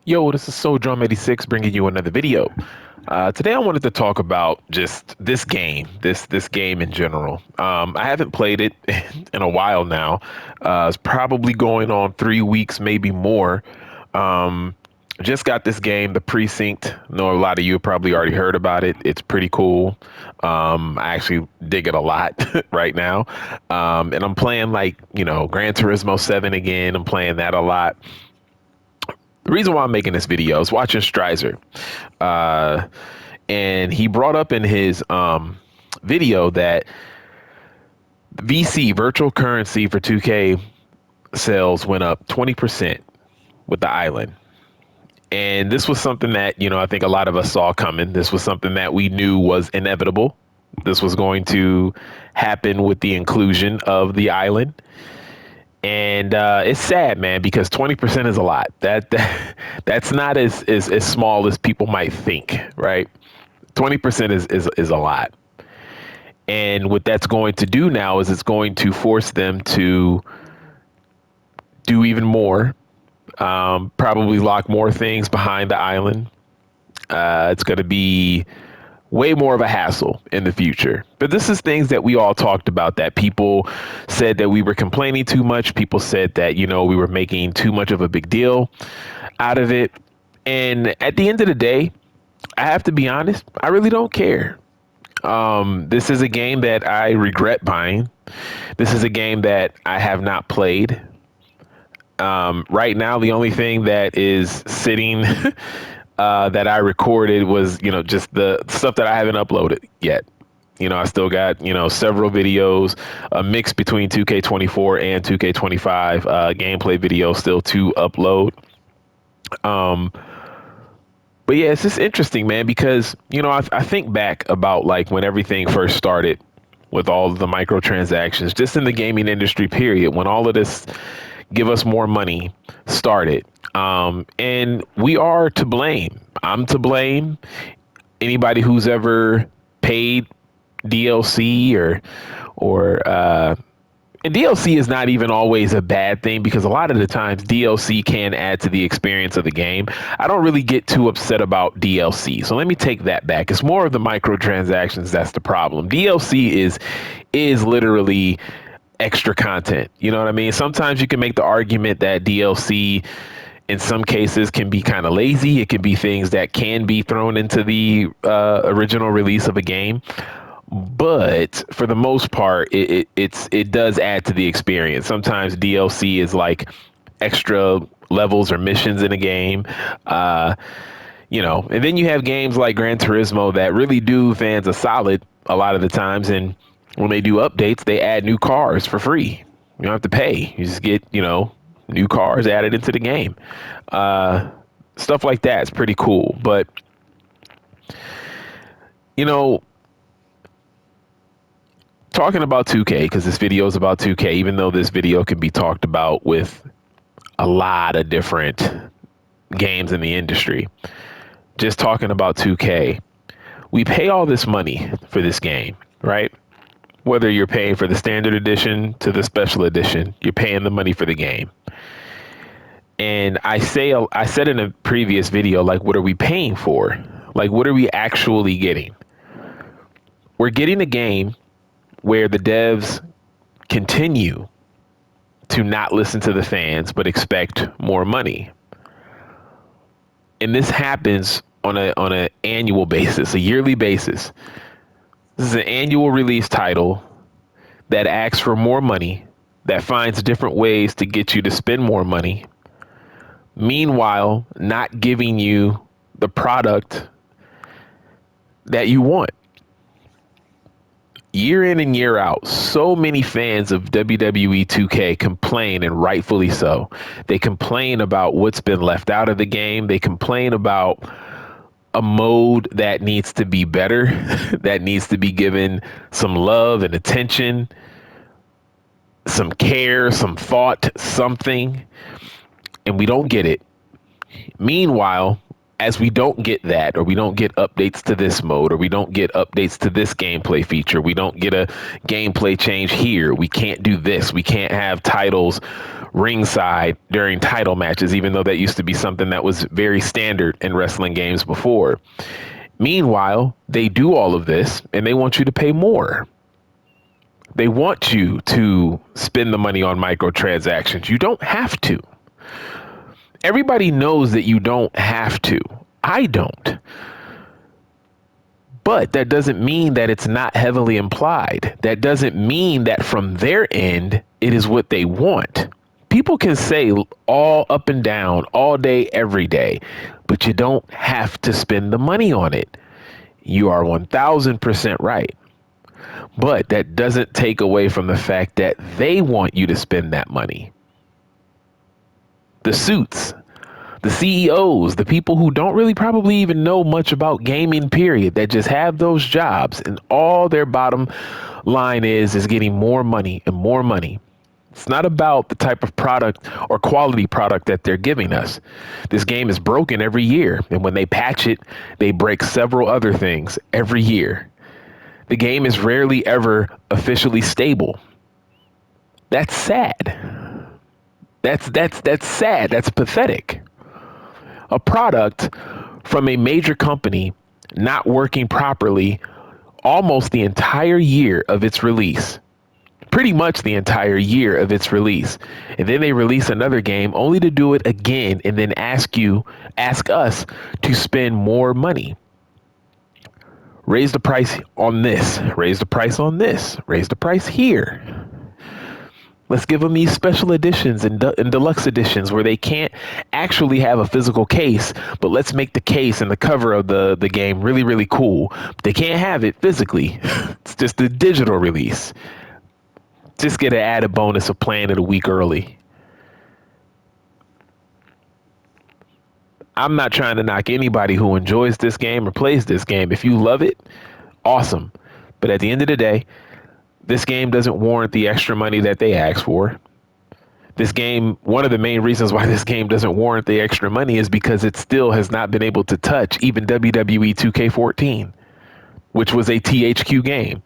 Yo, this is Drum86 bringing you another video. Today I wanted to talk about just this game, this game in general. I haven't played it in a while now. It's probably going on 3 weeks, maybe more. Um, just got this game, The Precinct. I know a lot of you have probably already heard about it. It's pretty cool. I actually dig it a lot right now. And I'm playing Gran Turismo 7 again. I'm playing that a lot. The reason why I'm making this video is watching Strizer. Uh, and he brought up in his video that VC, virtual currency for 2K sales went up 20% with the island. And this was something that, I think a lot of us saw coming. This was something that we knew was inevitable. This was going to happen with the inclusion of the island. And it's sad, man, because 20% is a lot. That's not as small as people might think, right? 20% is a lot. And what that's going to do now is it's going to force them to do even more, probably lock more things behind the island. It's going to be way more of a hassle in the future. But this is things that we all talked about, that people said that we were complaining too much. People said that, we were making too much of a big deal out of it. And at the end of the day, I have to be honest, I really don't care. This is a game that I regret buying. This is a game that I have not played. Right now, the only thing that is sitting that I recorded was, just the stuff that I haven't uploaded yet. I still got, several videos, a mix between 2K24 and 2K25 gameplay videos still to upload. Um, but yeah, it's just interesting, man, because, I think back about like when everything first started with all of the microtransactions, just in the gaming industry, period, when all of this give us more money started. And we are to blame. I'm to blame. Anybody who's ever paid DLC or and DLC is not even always a bad thing, because a lot of the times DLC can add to the experience of the game. I don't really get too upset about DLC. So let me take that back. It's more of the microtransactions that's the problem. DLC is literally extra content. You know what I mean? Sometimes you can make the argument that DLC in some cases can be kind of lazy. It can be things that can be thrown into the original release of a game. But for the most part, it does add to the experience. Sometimes DLC is like extra levels or missions in a game. Uh, and then you have games like Gran Turismo that really do fans a solid a lot of the times. And when they do updates, they add new cars for free. You don't have to pay. You just get, new cars added into the game. Uh, Stuff like that is pretty cool. But, you know, talking about 2K, because this video is about 2K, even though this video can be talked about with a lot of different games in the industry, just talking about 2K, we pay all this money for this game, right? Whether you're paying for the standard edition to the special edition, you're paying the money for the game. And I said in a previous video, like, what are we paying for? Like, what are we actually getting? We're getting a game where the devs continue to not listen to the fans, but expect more money. And this happens on a annual basis, a yearly basis. This is an annual release title that asks for more money, that finds different ways to get you to spend more money. Meanwhile, not giving you the product that you want. Year in and year out, so many fans of WWE 2K complain, and rightfully so. They complain about what's been left out of the game. They complain about a mode that needs to be better, that needs to be given some love and attention, some care, some thought, something, and we don't get it. Meanwhile, as we don't get that, or we don't get updates to this mode, or we don't get updates to this gameplay feature, we don't get a gameplay change here, we can't do this, we can't have titles ringside during title matches, even though that used to be something that was very standard in wrestling games before. Meanwhile, they do all of this and they want you to pay more. They want you to spend the money on microtransactions. You don't have to. Everybody knows that you don't have to. I don't. But that doesn't mean that it's not heavily implied. That doesn't mean that from their end, it is what they want. People can say all up and down, all day, every day, but you don't have to spend the money on it. You are 1000% right. But that doesn't take away from the fact that they want you to spend that money. The suits, the CEOs, the people who don't really probably even know much about gaming, period, that just have those jobs and all their bottom line is getting more money and more money. It's not about the type of product or quality product that they're giving us. This game is broken every year. And when they patch it, they break several other things every year. The game is rarely ever officially stable. That's sad. That's sad. That's pathetic. A product from a major company not working properly almost the entire year of its release. Pretty much the entire year of its release. And then they release another game only to do it again and then ask us to spend more money. Raise the price on this, raise the price on this, raise the price here. Let's give them these special editions and deluxe editions where they can't actually have a physical case, but let's make the case and the cover of the game really, really cool. They can't have it physically. It's just a digital release. Just get an added bonus of playing it a week early. I'm not trying to knock anybody who enjoys this game or plays this game. If you love it, awesome. But at the end of the day, this game doesn't warrant the extra money that they ask for. This game, one of the main reasons why this game doesn't warrant the extra money is because it still has not been able to touch even WWE 2K14, which was a THQ game.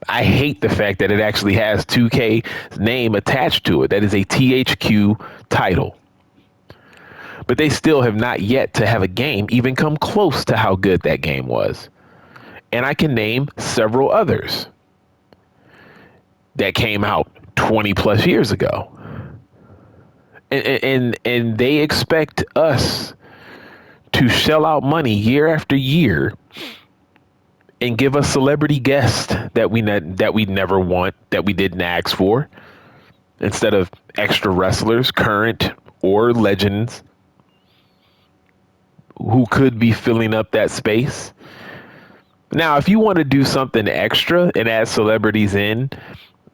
I hate the fact that it actually has 2K's name attached to it. That is a THQ title. But they still have not yet to have a game even come close to how good that game was. And I can name several others that came out 20 plus years ago. And they expect us to shell out money year after year and give us celebrity guests that we never want, that we didn't ask for, instead of extra wrestlers, current or legends, who could be filling up that space. Now, if you want to do something extra and add celebrities in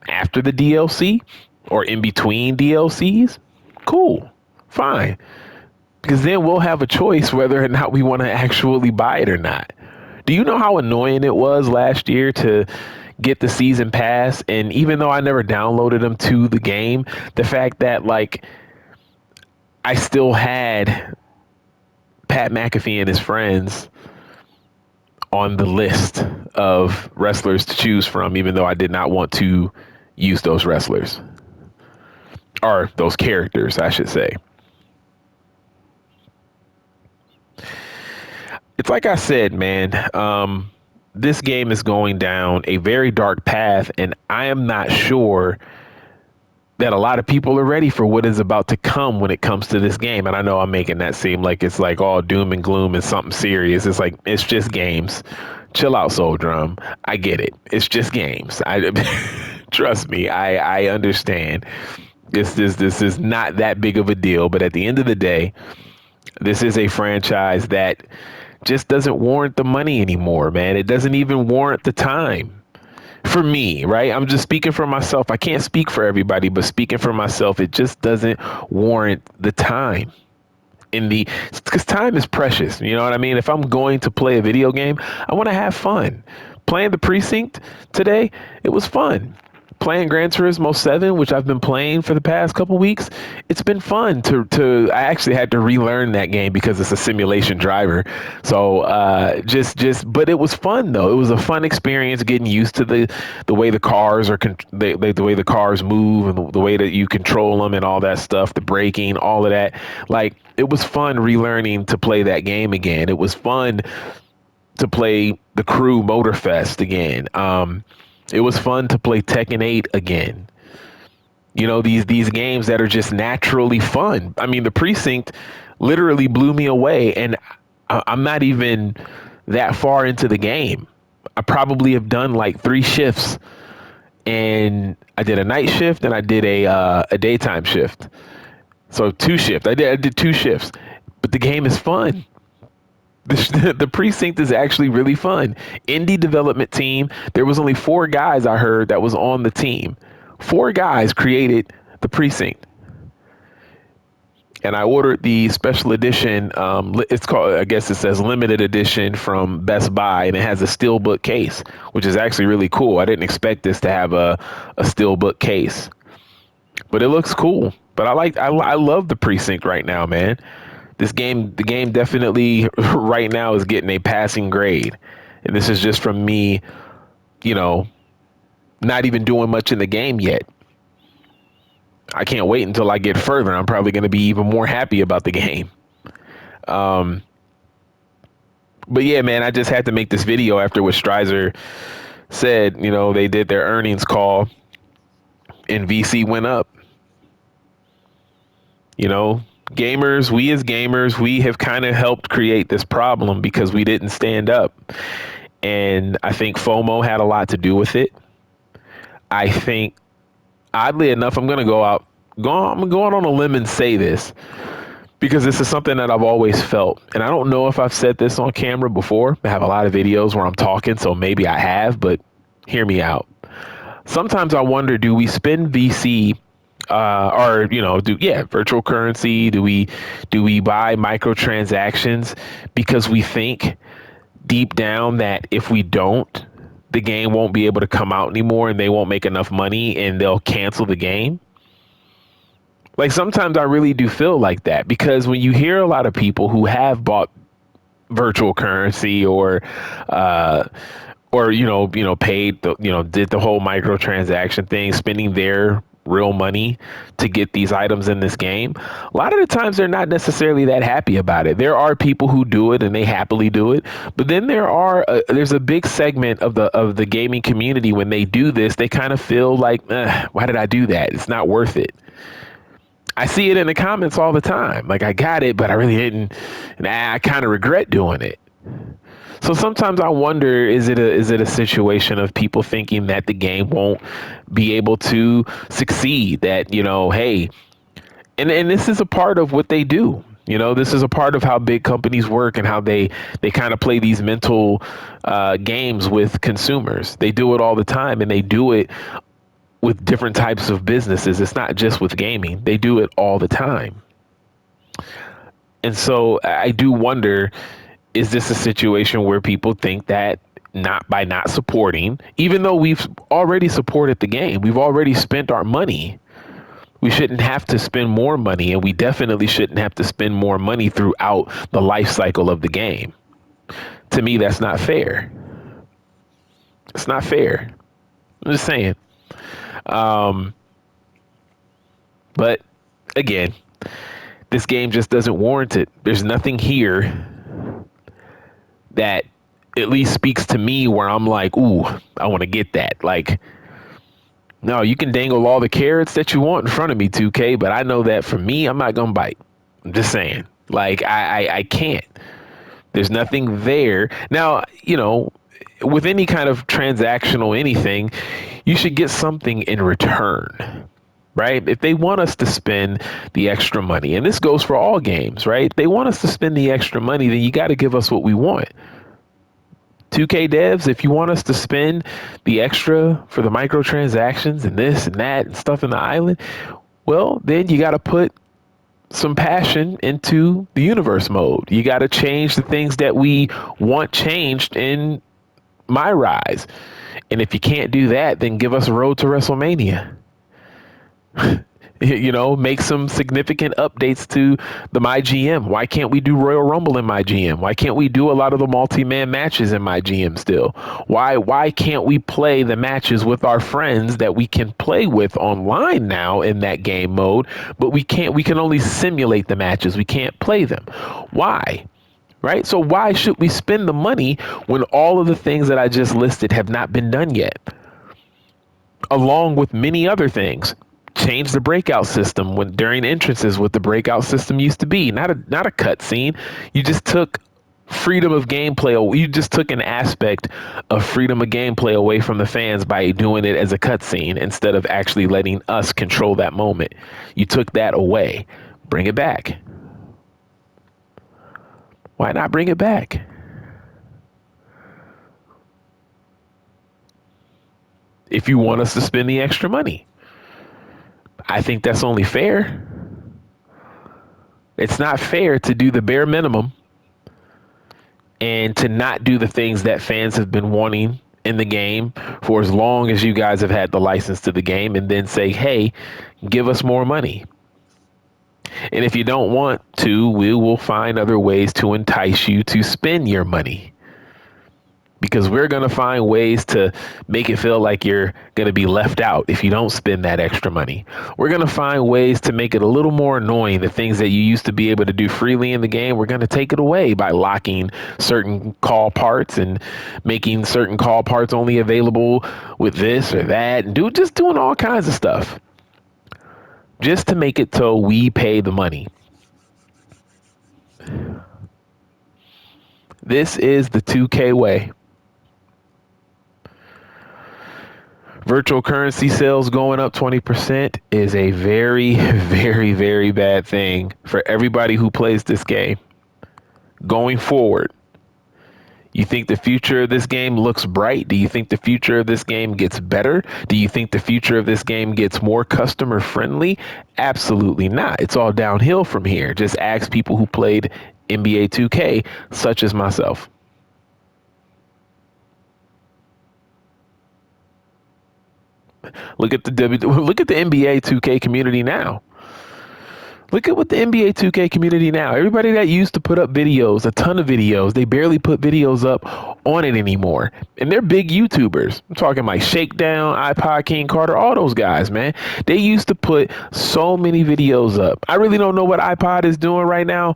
after the DLC or in between DLCs, cool, fine. Because then we'll have a choice whether or not we want to actually buy it or not. Do you know how annoying it was last year to get the season pass? And even though I never downloaded them to the game, the fact that like I still had Pat McAfee and his friends on the list of wrestlers to choose from, even though I did not want to use those wrestlers or those characters, I should say. It's like I said, man, this game is going down a very dark path, and I am not sure that a lot of people are ready for what is about to come when it comes to this game. And I know I'm making that seem like it's like all doom and gloom and something serious. It's like, it's just games. Chill out, Soul Drum. I get it. It's just games. Trust me, I understand. This is not that big of a deal. But at the end of the day, this is a franchise that just doesn't warrant the money anymore, man. It doesn't even warrant the time. For me, right? I'm just speaking for myself. I can't speak for everybody, but speaking for myself, it just doesn't warrant the time. Because time is precious. You know what I mean? If I'm going to play a video game, I want to have fun. Playing the Precinct today, it was fun. playing Gran Turismo 7, which I've been playing for the past couple weeks, it's been fun to I actually had to relearn that game because it's a simulation driver. So but it was fun though. It was a fun experience getting used to the way the cars are the way the cars move and the way that you control them and all that stuff, the braking, all of that. Like it was fun relearning to play that game again. It was fun to play the Crew Motorfest again. It was fun to play Tekken 8 again. You know, these games that are just naturally fun. I mean, the Precinct literally blew me away, and I'm not even that far into the game. I probably have done like 3 shifts, and I did a night shift and I did a daytime shift. So 2 shifts. I did 2 shifts, but the game is fun. The Precinct is actually really fun. Indie development team. There was only 4 guys I heard that was on the team. 4 guys created the Precinct, and I ordered the special edition. It's called, I guess it says limited edition from Best Buy, and it has a steelbook case, which is actually really cool. I didn't expect this to have a steelbook case, but it looks cool. But I love the Precinct right now, man. The game definitely right now is getting a passing grade. And this is just from me, you know, not even doing much in the game yet. I can't wait until I get further. I'm probably going to be even more happy about the game. Um, but yeah, man, I just had to make this video after what Strizer said. You know, they did their earnings call and VC went up. You know, gamers, we as gamers, we have kind of helped create this problem because we didn't stand up. And I think FOMO had a lot to do with it. I think, oddly enough, I'm going on a limb and say this because this is something that I've always felt. And I don't know if I've said this on camera before. I have a lot of videos where I'm talking, so maybe I have, but hear me out. Sometimes I wonder, do we spend VC or virtual currency? Do we buy microtransactions because we think deep down that if we don't, the game won't be able to come out anymore and they won't make enough money and they'll cancel the game? Like sometimes I really do feel like that because when you hear a lot of people who have bought virtual currency or paid did the whole microtransaction thing, spending their real money to get these items in this game, a lot of the times they're not necessarily that happy about it. There are people who do it and they happily do it, but then there's a big segment of the gaming community when they do this, they kind of feel like, why did I do that? It's not worth it. I see it in the comments all the time. Like, I got it, but I really didn't. And I kind of regret doing it. So sometimes I wonder, is it a situation of people thinking that the game won't be able to succeed? That, hey, and this is a part of what they do. This is a part of how big companies work and how they kind of play these mental games with consumers. They do it all the time, and they do it with different types of businesses. It's not just with gaming. They do it all the time. And so I do wonder, is this a situation where people think that not supporting, even though we've already supported the game, we've already spent our money, we shouldn't have to spend more money, and we definitely shouldn't have to spend more money throughout the life cycle of the game. To me, that's not fair. It's not fair. I'm just saying. But again, this game just doesn't warrant it. There's nothing here that at least speaks to me where I'm like, ooh, I want to get that. Like, no, you can dangle all the carrots that you want in front of me, 2K, but I know that for me, I'm not going to bite. I'm just saying. Like, I can't. There's nothing there. Now, with any kind of transactional anything, you should get something in return, right? If they want us to spend the extra money, and this goes for all games, right? If they want us to spend the extra money, then you got to give us what we want. 2K devs, if you want us to spend the extra for the microtransactions and this and that and stuff in the island, well, then you got to put some passion into the universe mode. You got to change the things that we want changed in my rise. And if you can't do that, then give us a road to WrestleMania. Make some significant updates to the My GM. Why can't we do Royal Rumble in My GM? Why can't we do a lot of the multi-man matches in My GM still? Why can't we play the matches with our friends that we can play with online now in that game mode, but we can only simulate the matches. We can't play them. Why? Right? So why should we spend the money when all of the things that I just listed have not been done yet? Along with many other things. Change the breakout system when during entrances, what the breakout system used to be. Not a cut scene. You just took freedom of gameplay. You just took an aspect of freedom of gameplay away from the fans by doing it as a cutscene instead of actually letting us control that moment. You took that away. Bring it back. Why not bring it back? If you want us to spend the extra money, I think that's only fair. It's not fair to do the bare minimum and to not do the things that fans have been wanting in the game for as long as you guys have had the license to the game, and then say, hey, give us more money. And if you don't want to, we will find other ways to entice you to spend your money. Because we're going to find ways to make it feel like you're going to be left out if you don't spend that extra money. We're going to find ways to make it a little more annoying. The things that you used to be able to do freely in the game, we're going to take it away by locking certain call parts and making certain call parts only available with this or that, and just doing all kinds of stuff just to make it so we pay the money. This is the 2K way. Virtual currency sales going up 20% is a very, very, very bad thing for everybody who plays this game. Going forward, you think the future of this game looks bright? Do you think the future of this game gets better? Do you think the future of this game gets more customer friendly? Absolutely not. It's all downhill from here. Just ask people who played NBA 2K, such as myself. Look at the NBA 2K community now. Look at what the NBA 2K community now. Everybody that used to put up videos, a ton of videos, they barely put videos up on it anymore. And they're big YouTubers. I'm talking like Shakedown, iPod King Carter, all those guys, man. They used to put so many videos up. I really don't know what iPod is doing right now.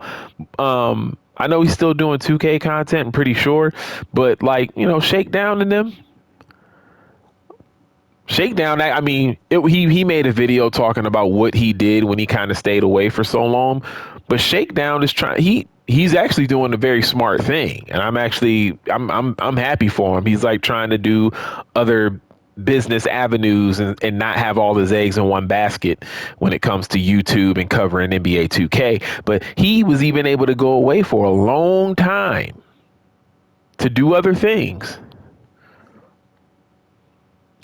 I know he's still doing 2K content, I'm pretty sure. But like, Shakedown and them. Shakedown, he made a video talking about what he did when he kind of stayed away for so long. But Shakedown is he's actually doing a very smart thing, and I'm happy for him. He's like trying to do other business avenues and not have all his eggs in one basket when it comes to YouTube and covering NBA 2K. But he was even able to go away for a long time to do other things.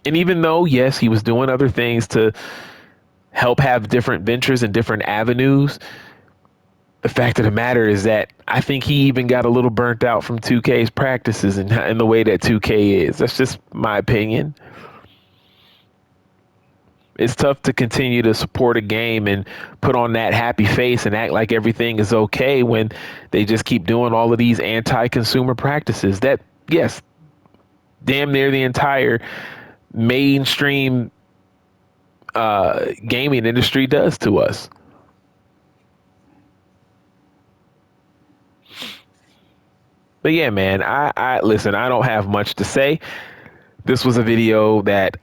And even though, yes, he was doing other things to help have different ventures and different avenues, the fact of the matter is that I think he even got a little burnt out from 2K's practices and the way that 2K is. That's just my opinion. It's tough to continue to support a game and put on that happy face and act like everything is okay when they just keep doing all of these anti-consumer practices that, yes, damn near the entire mainstream gaming industry does to us. But yeah, man, I listen, I don't have much to say. This was a video that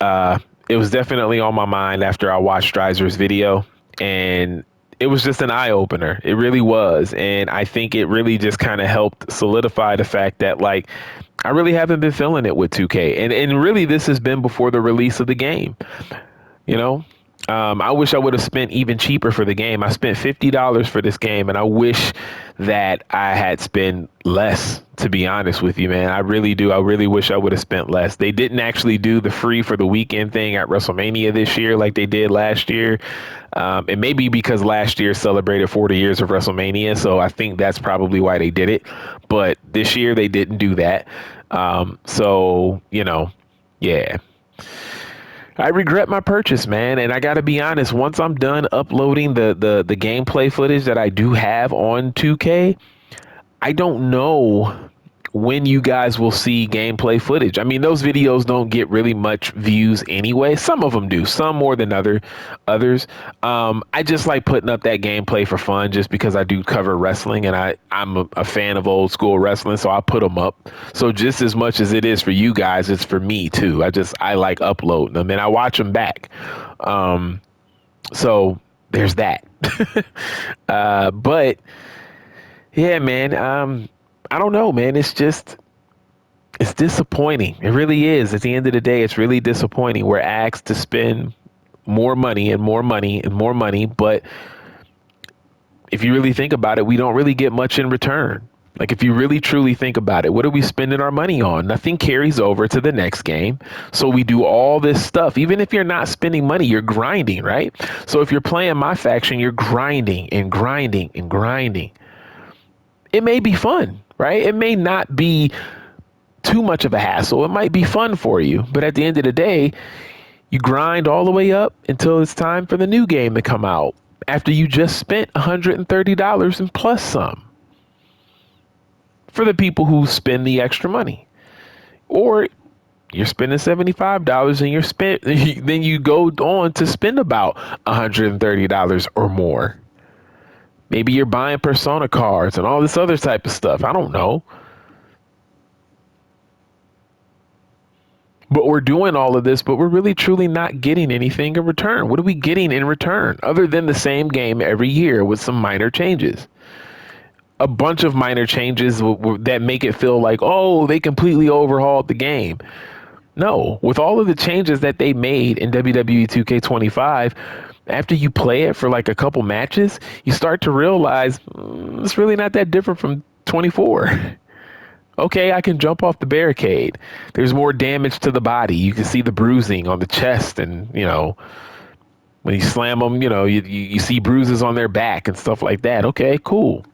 it was definitely on my mind after I watched Dreiser's video, and it was just an eye opener. It really was. And I think it really just kind of helped solidify the fact that, like, I really haven't been feeling it with 2K. And really, this has been before the release of the game. I wish I would have spent even cheaper for the game. I spent $50 for this game, and I wish that I had spent less, to be honest with you, man. I really do. I really wish I would have spent less. They didn't actually do the free for the weekend thing at WrestleMania this year like they did last year. And maybe because last year celebrated 40 years of WrestleMania, so I think that's probably why they did it. But this year they didn't do that. So, yeah, I regret my purchase, man. And I got to be honest, once I'm done uploading the gameplay footage that I do have on 2K, I don't know when you guys will see gameplay footage. I mean, those videos don't get really much views anyway. Some of them do, some more than others. I just like putting up that gameplay for fun, just because I do cover wrestling and I'm a fan of old school wrestling, so I put them up. So just as much as it is for you guys, it's for me too. I like uploading them and I watch them back. So there's that. But yeah, man. I don't know, man. It's disappointing. It really is. At the end of the day, it's really disappointing. We're asked to spend more money and more money and more money, but if you really think about it, we don't really get much in return. Like, if you really truly think about it, what are we spending our money on? Nothing carries over to the next game. So we do all this stuff. Even if you're not spending money, you're grinding, right? So if you're playing my faction, you're grinding and grinding and grinding. It may be fun, right? It may not be too much of a hassle. It might be fun for you, but at the end of the day, you grind all the way up until it's time for the new game to come out after you just spent $130 and plus some, for the people who spend the extra money. Or you're spending $75 and then you go on to spend about $130 or more. Maybe you're buying Persona cards and all this other type of stuff. I don't know. But we're doing all of this, but we're really truly not getting anything in return. What are we getting in return other than the same game every year with some minor changes? A bunch of minor changes that make it feel like, oh, they completely overhauled the game. No, with all of the changes that they made in WWE 2K25, after you play it for like a couple matches, you start to realize it's really not that different from 24. Okay, I can jump off the barricade. There's more damage to the body. You can see the bruising on the chest, and when you slam them, you see bruises on their back and stuff like that. Okay, cool.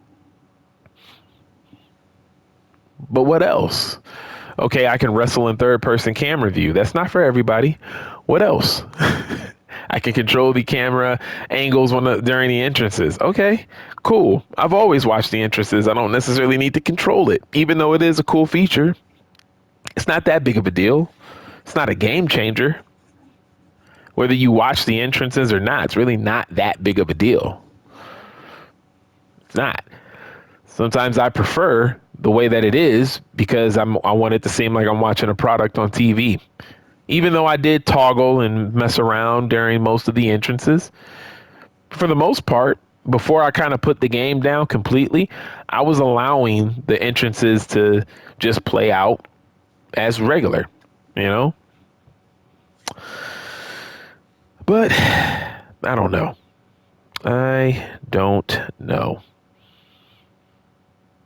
But what else? Okay, I can wrestle in third person camera view. That's not for everybody. What else? I can control the camera angles during the entrances. Okay, cool. I've always watched the entrances. I don't necessarily need to control it, even though it is a cool feature. It's not that big of a deal. It's not a game changer. Whether you watch the entrances or not, it's really not that big of a deal. It's not. Sometimes I prefer the way that it is because I want it to seem like I'm watching a product on TV. Even though I did toggle and mess around during most of the entrances, for the most part, before I kind of put the game down completely, I was allowing the entrances to just play out as regular, you know? But I don't know. I don't know.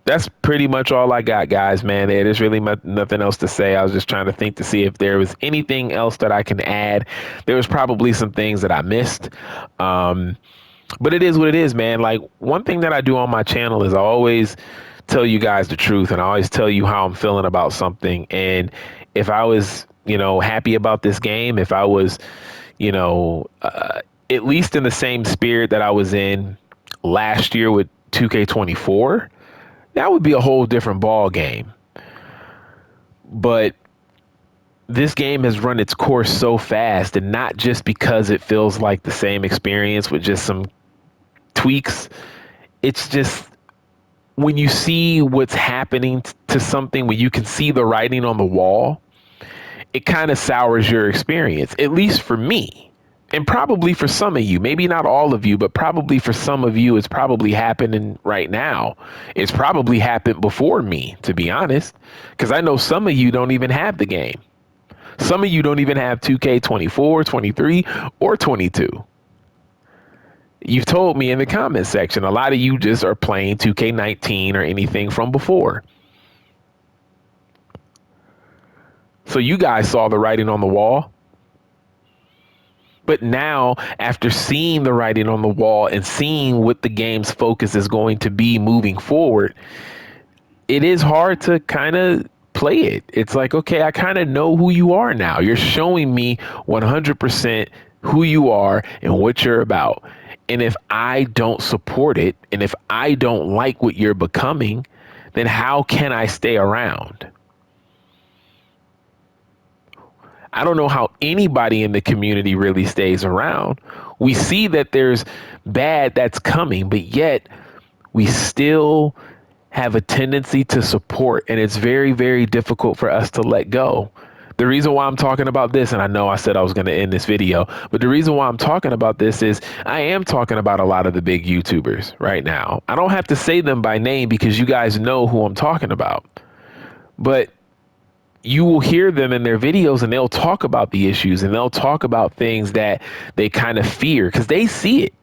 That's pretty much all I got, guys, man. There's really nothing else to say. I was just trying to think to see if there was anything else that I can add. There was probably some things that I missed. But it is what it is, man. Like, one thing that I do on my channel is I always tell you guys the truth, and I always tell you how I'm feeling about something. And if I was, happy about this game, if I was, at least in the same spirit that I was in last year with 2K24, that would be a whole different ball game. But this game has run its course so fast, and not just because it feels like the same experience with just some tweaks. It's just when you see what's happening to something, when you can see the writing on the wall, it kind of sours your experience, at least for me. And probably for some of you, maybe not all of you, but probably for some of you, it's probably happening right now. It's probably happened before me, to be honest, because I know some of you don't even have the game. Some of you don't even have 2K24, 23, or 22. You've told me in the comment section, a lot of you just are playing 2K19 or anything from before. So you guys saw the writing on the wall. But now, after seeing the writing on the wall and seeing what the game's focus is going to be moving forward, it is hard to kind of play it. It's like, okay, I kind of know who you are now. You're showing me 100% who you are and what you're about. And if I don't support it, and if I don't like what you're becoming, then how can I stay around? I don't know how anybody in the community really stays around. We see that there's bad that's coming, but yet we still have a tendency to support, and it's very, very difficult for us to let go. The reason why I'm talking about this, and I know I said I was going to end this video, but the reason why I'm talking about this is I am talking about a lot of the big YouTubers right now. I don't have to say them by name because you guys know who I'm talking about, but you will hear them in their videos and they'll talk about the issues and they'll talk about things that they kind of fear because they see it.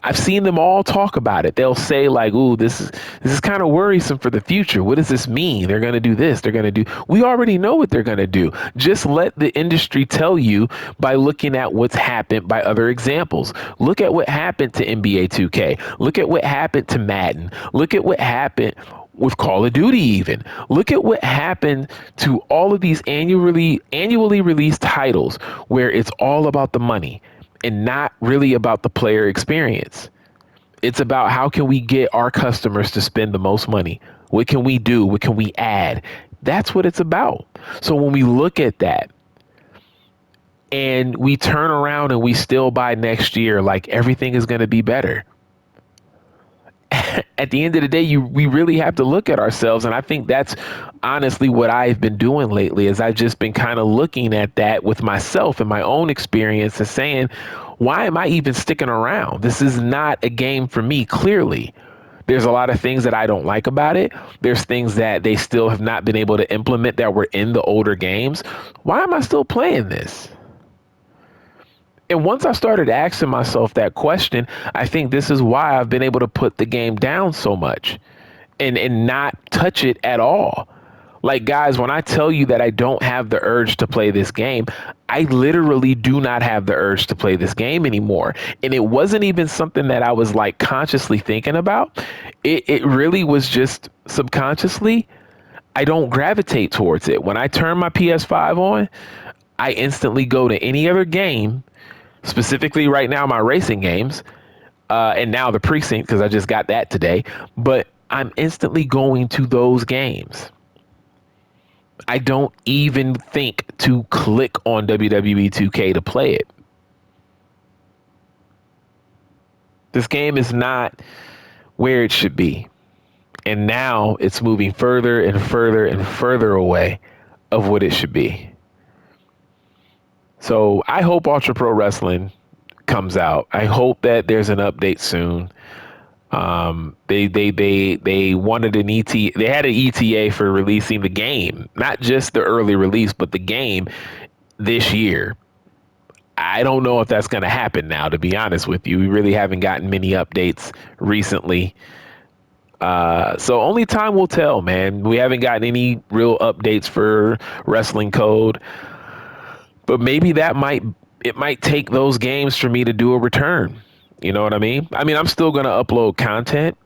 I've seen them all talk about it. They'll say like, "Ooh, this is kind of worrisome for the future. What does this mean? They're going to do this. They're going to do." We already know what they're going to do. Just let the industry tell you by looking at what's happened by other examples. Look at what happened to NBA 2K. Look at what happened to Madden. Look at what happened with Call of Duty even. Look at what happened to all of these annually released titles where it's all about the money and not really about the player experience. It's about how can we get our customers to spend the most money? What can we do? What can we add? That's what it's about. So when we look at that and we turn around and we still buy next year, like everything is going to be better. At the end of the day, we really have to look at ourselves. And I think that's honestly what I've been doing lately is I've just been kind of looking at that with myself and my own experience and saying, why am I even sticking around? This is not a game for me, clearly. There's a lot of things that I don't like about it. There's things that they still have not been able to implement that were in the older games. Why am I still playing this? And once I started asking myself that question, I think this is why I've been able to put the game down so much and not touch it at all. Like, guys, when I tell you that I don't have the urge to play this game, I literally do not have the urge to play this game anymore. And it wasn't even something that I was like consciously thinking about. It really was just subconsciously. I don't gravitate towards it. When I turn my PS5 on, I instantly go to any other game, specifically right now my racing games, and now the Precinct because I just got that today. But I'm instantly going to those games. I don't even think to click on WWE 2K to play it. This game is not where it should be. And now it's moving further and further and further away of what it should be. So I hope Ultra Pro Wrestling comes out. I hope that there's an update soon. They wanted an ET. They had an ETA for releasing the game, not just the early release, but the game this year. I don't know if that's going to happen now, to be honest with you. We really haven't gotten many updates recently. So only time will tell, man. We haven't gotten any real updates for Wrestling Code, but maybe it might take those games for me to do a return. You know what I mean? I'm still going to upload content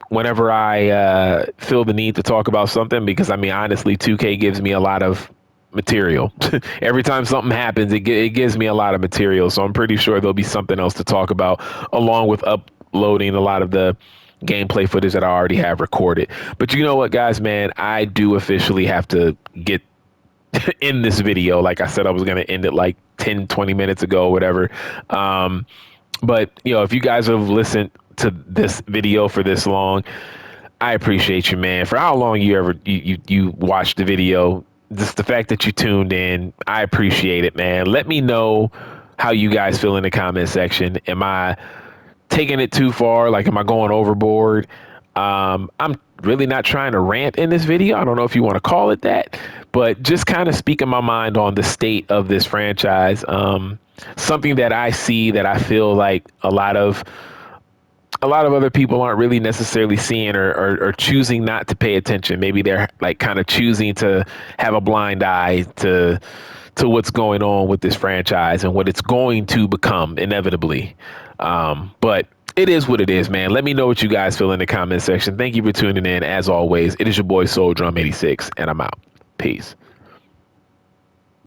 whenever I feel the need to talk about something because, honestly, 2K gives me a lot of material. Every time something happens, it gives me a lot of material. So I'm pretty sure there'll be something else to talk about along with uploading a lot of the gameplay footage that I already have recorded. But you know what, guys, man, I do officially have to get in this video. Like I said, I was going to end it like 10, 20 minutes ago, or whatever. But, if you guys have listened to this video for this long, I appreciate you, man. For how long you watched the video, just the fact that you tuned in, I appreciate it, man. Let me know how you guys feel in the comment section. Am I taking it too far? Like, am I going overboard? I'm really not trying to rant in this video. I don't know if you want to call it that, but just kind of speaking my mind on the state of this franchise. Something that I see that I feel like a lot of other people aren't really necessarily seeing or choosing not to pay attention. Maybe they're like kind of choosing to have a blind eye to what's going on with this franchise and what it's going to become inevitably. But it is what it is, man. Let me know what you guys feel in the comment section. Thank you for tuning in. As always, it is your boy Soul Drum 86, and I'm out. Peace.